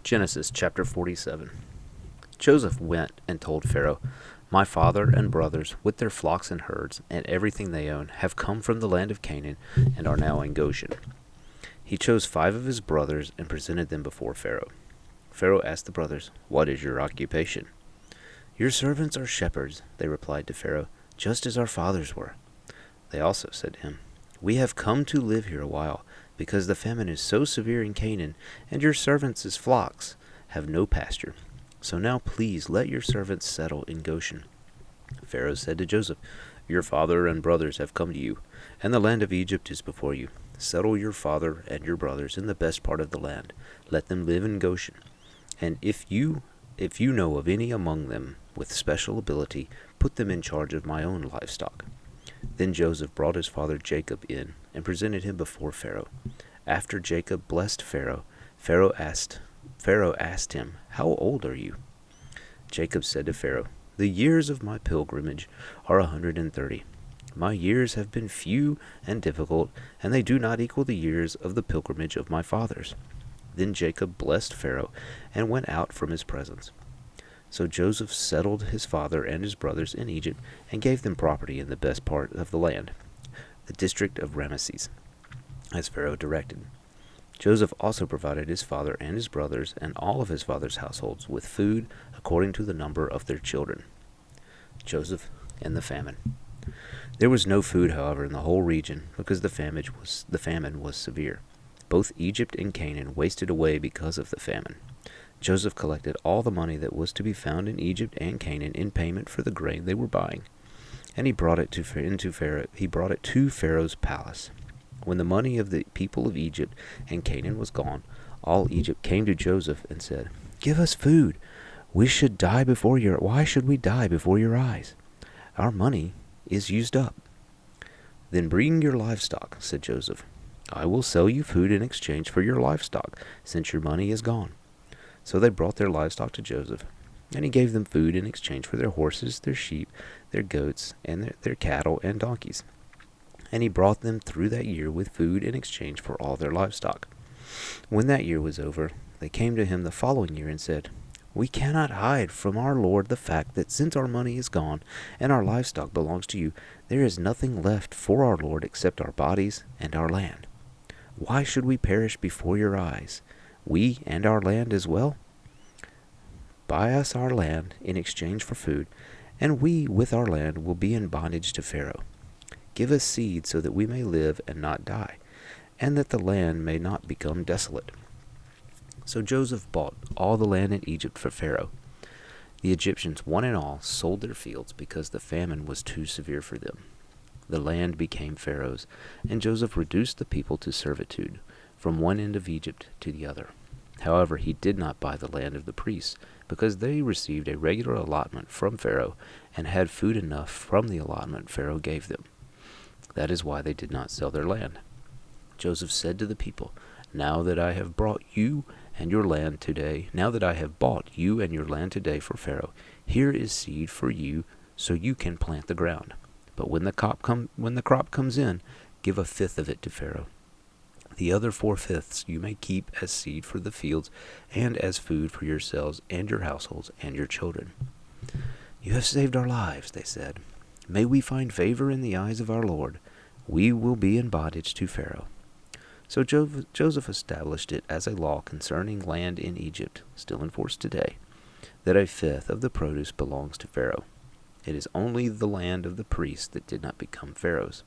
Genesis chapter 47. Joseph went and told Pharaoh, "My father and brothers, with their flocks and herds, and everything they own, have come from the land of Canaan, and are now in Goshen." He chose 5 of his brothers and presented them before Pharaoh. Pharaoh asked the brothers, "What is your occupation?" "Your servants are shepherds," they replied to Pharaoh, "just as our fathers were." They also said to him, "We have come to live here a while, because the famine is so severe in Canaan, and your servants' flocks have no pasture. So now please let your servants settle in Goshen." Pharaoh said to Joseph, "Your father and brothers have come to you, and the land of Egypt is before you. Settle your father and your brothers in the best part of the land. Let them live in Goshen. And if you know of any among them with special ability, put them in charge of my own livestock." Then Joseph brought his father Jacob in and presented him before Pharaoh. After Jacob blessed Pharaoh, Pharaoh asked him, "How old are you?" Jacob said to Pharaoh, "The years of my pilgrimage are 130. My years have been few and difficult, and they do not equal the years of the pilgrimage of my fathers." Then Jacob blessed Pharaoh and went out from his presence. So Joseph settled his father and his brothers in Egypt and gave them property in the best part of the land, the district of Ramesses, as Pharaoh directed. Joseph also provided his father and his brothers and all of his father's households with food according to the number of their children. Joseph and the famine. There was no food, however, in the whole region, because the famine was severe. Both Egypt and Canaan wasted away because of the famine. Joseph collected all the money that was to be found in Egypt and Canaan in payment for the grain they were buying, and he brought it to Pharaoh's palace. When the money of the people of Egypt and Canaan was gone, all Egypt came to Joseph and said, "Give us food. Why should we die before your eyes? Our money is used up." "Then bring your livestock," said Joseph. "I will sell you food in exchange for your livestock, since your money is gone." So they brought their livestock to Joseph, and he gave them food in exchange for their horses, their sheep, their goats, and their cattle and donkeys. And he brought them through that year with food in exchange for all their livestock. When that year was over, they came to him the following year and said, "We cannot hide from our lord the fact that since our money is gone and our livestock belongs to you, there is nothing left for our lord except our bodies and our land. Why should we perish before your eyes, we and our land as well? Buy us our land in exchange for food, and we with our land will be in bondage to Pharaoh. Give us seed so that we may live and not die, and that the land may not become desolate." So Joseph bought all the land in Egypt for Pharaoh. The Egyptians, one and all, sold their fields because the famine was too severe for them. The land became Pharaoh's, and Joseph reduced the people to servitude, from one end of Egypt to the other. However, he did not buy the land of the priests, because they received a regular allotment from Pharaoh and had food enough from the allotment Pharaoh gave them. That is why they did not sell their land. Joseph said to the people, Now that I have bought you and your land today for Pharaoh, here is seed for you, so you can plant the ground. But when the crop comes in, give 1/5 of it to Pharaoh. The other 4/5 you may keep as seed for the fields and as food for yourselves and your households and your children." "You have saved our lives," they said. "May we find favor in the eyes of our Lord. We will be in bondage to Pharaoh." So Joseph established it as a law concerning land in Egypt, still in force today, that 1/5 of the produce belongs to Pharaoh. It is only the land of the priests that did not become Pharaoh's.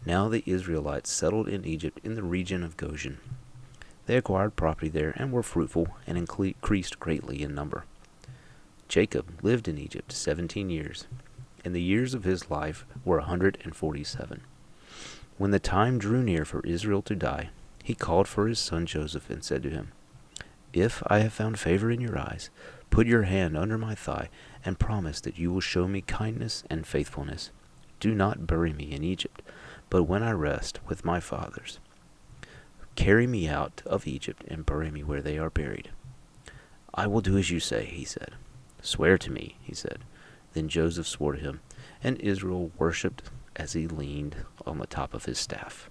Now the Israelites settled in Egypt in the region of Goshen. They acquired property there and were fruitful and increased greatly in number. Jacob lived in Egypt 17 years, and the years of his life were 147. When the time drew near for Israel to die, he called for his son Joseph and said to him, "If I have found favor in your eyes, put your hand under my thigh and promise that you will show me kindness and faithfulness. Do not bury me in Egypt, but when I rest with my fathers, carry me out of Egypt and bury me where they are buried." "I will do as you say," he said. "Swear to me," he said. Then Joseph swore to him, and Israel worshipped as he leaned on the top of his staff.